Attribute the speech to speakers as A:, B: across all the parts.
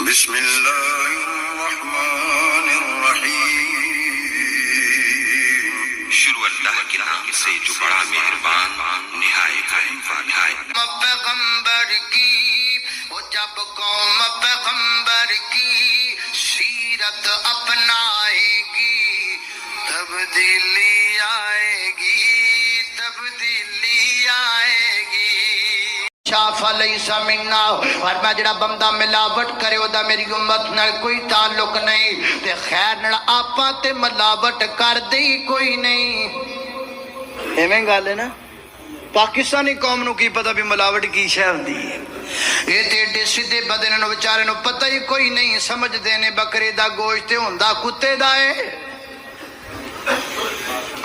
A: بسم اللہ الرحمن الرحیم۔ شروع اللہ کے نام سے جو بڑا مہربان نہایت رحم والا ہے۔
B: پیغمبر کی وہ جب قوم پیغمبر کی سیرت اپنائے گی تبدیلی آئے گی، تبدیلی آئے گی۔ شاف علیہ منا اور میں جڑا بندہ ملاوٹ کرے او دا میری امت نال کوئی تعلق نہیں، تے خیر نال آپاں تے ملاوٹ کر دی کوئی نہیں۔ ایویں گل ہے نا، پاکستانی قوم نو کی پتہ بھی ملاوٹ کی شے ہوندی ہے۔ یہ تے ایڈے سیدھے بدن نو بیچارے نو پتہ ہی کوئی نہیں، سمجھ دینے بکرے دا گوشت ہوندا کتے دا ہے۔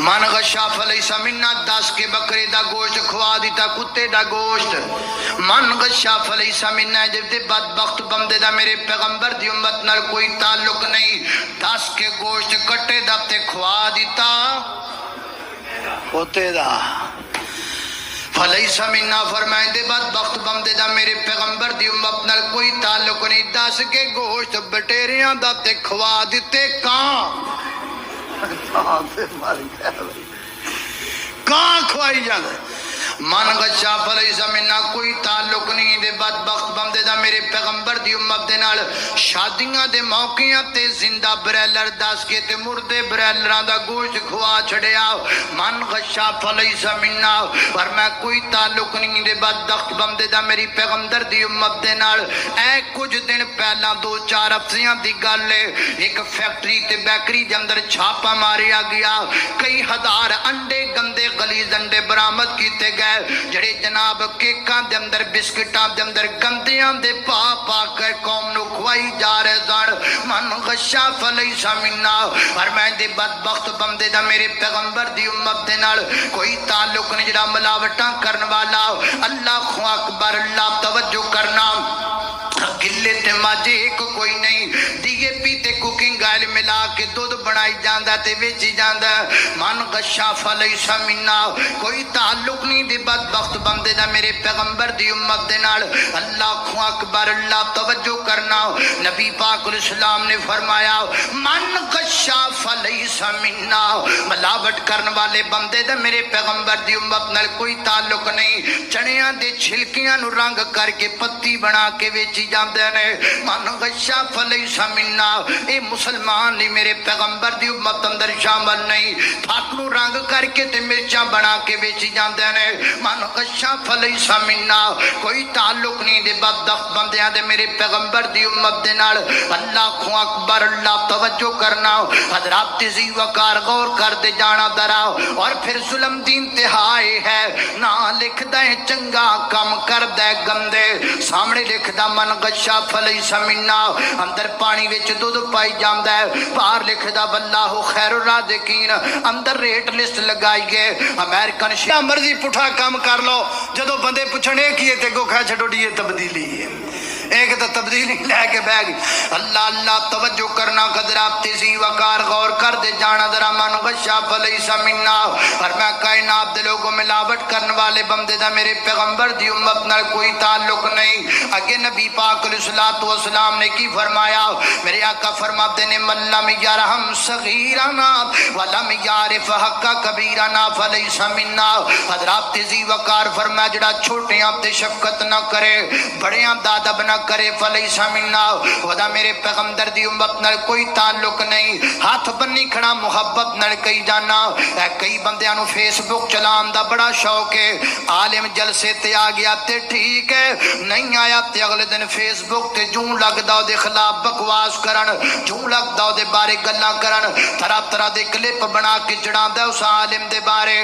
B: من غشا فلیس منا، دس کے بکرے دا گوشت کھوا دیتا کتے دا گوشت۔ من غشا فلیس منا، جب دے بدبخت بندے دا میرے پیغمبر دی امت نال کوئی تعلق نہیں، دس کے گوشت کٹے دا تے کھوا دیتا کتے دا۔ فلیس منا فرمائے دے بدبخت بندے دا میرے پیغمبر دی امت نال کوئی تعلق نہیں، دس کے گوشت بٹیریاں دا تے کھوا دیتے کان کہاں کھوائی جاندے۔ من غشا فلیس منا، کوئی تعلق نہیں دے بدبخت بندے دا میرے پیغمبر دی امت دے نال شادیاں دے موقعیاں تے زندہ برائلر دس کے تے مردے برائلراں دا گوشت کھوا چھڑیا۔ من غشا فلیس منا، پر میں کوئی تعلق نہیں دے بدبخت بندے دا میری پیغمبر دی امت دے نال۔ اے کچھ دن پہلا دو چار ہفتیاں دی گل ہے، ایک فیکٹری تے بیکری دے اندر چھاپا ماریا گیا، کئی ہزار انڈے گندے غلیظ انڈے برآمد کیتے گئے، جڑے جناب کیکاں دے اندر بسکٹاں دے اندر گندیاں دے پا پا کر قوم نو کھوائی جا رہے سن۔ من غشا فلیس منا، اور میں دے بدبخت بندے دا میرے پیغمبر دی امت دے نال کوئی تعلق نہیں جڑا ملاوٹاں کرن والا۔ اللہ اکبر، اللہ توجہ کرنا، گلے تے ماجے ایک کوئی نہیں، دیگے پیتے کوکنگ آئل ملا کے دودھ بنائی جاندہ تے ویچی جاندہ۔ من غشا فلیس منا، کوئی تعلق نہیں دے بدبخت بندے دا میرے پیغمبر دی امت دے نال۔ اللہ اکبر، اللہ توجہ کرنا، نبی پاک علیہ السلام نے فرمایا من غشا فلیس منا، ملاوٹ کرن والے بندے دا میرے پیغمبر دی امت نال کوئی تعلق نہیں۔ چڑیاں دے چھلکیاں نو رنگ کر کے پتی بنا کے ویچی جاندے نے۔ من غشا فلیس منا، اے مسلمان نہیں میرے پیغمبر دی امت اندر شامل نہیں، پھاک نو رنگ کر کے تے مرچاں بنا کے ویچی جاندے نے۔ من غشا فلیس منا، کوئی تعلق نہیں دے بدبخت بندیاں دے میرے پیغمبر دی امت دے نال۔ اللہ اکبر، اللہ توجہ کرنا، حضرات تیزی وقار غور کر دے جانا درا، اور پھر ظلم دی انتہائی ہے، نہ لکھ دے چنگا کم کر دے گندے، سامنے لکھ دا من غشا فلیس منا، اندر پانی وچ دودھ پائی جاندہ ہے، باہر لکھ دا واللہ خیر الرازقین، اندر ریٹ لسٹ لگائیے۔ امریکن شیعہ مرضی پٹھا کام کر لو، جدو بندے پوچھنے کیے تے گو کھا چھڑو دیئے تبدیلی ہے، ایک تو تبدیلی لے کے بیگ۔ اللہ اللہ توجہ کرنا، قدرات تیزی وقار غور کر دے جانا درا، من غشا فلیس منا، اور میں کائنات دے لوگوں ملاوٹ کرنے والے بندے دا میرے پیغمبر دی امت نال کوئی تعلق نہیں۔ اگے نبی پاک علیہ السلام نے کی فرمایا، میرے آقا فرماتے نے من لم یرحم صغیرنا ولم یعرف حق کبیرنا فلیس منا۔ حضرات تیزی وقار فرمایا جڑا چھوٹیاں تے شفقت نہ کرے، بڑیاں دادب نہ کرے، فلیس منا، ودا میرے پیغمبر دی امت نال کوئی تعلق نہیں۔ ہاتھ بنی کھڑا محبت نال کئی جانا، کئی بندیاں نو فیس بک چلان دا بڑا شوق ہے، عالم جلسے تے آ گیا تے ٹھیک ہے، نہیں آیا تے اگلے دن فیس بک تے جوں لگ دا دے خلاف بکواس کرن، جوں لگ دا دے بارے گلاں کرن، طرح طرح دے کلپ بنا کے چڑھان دا اس عالم دے بارے۔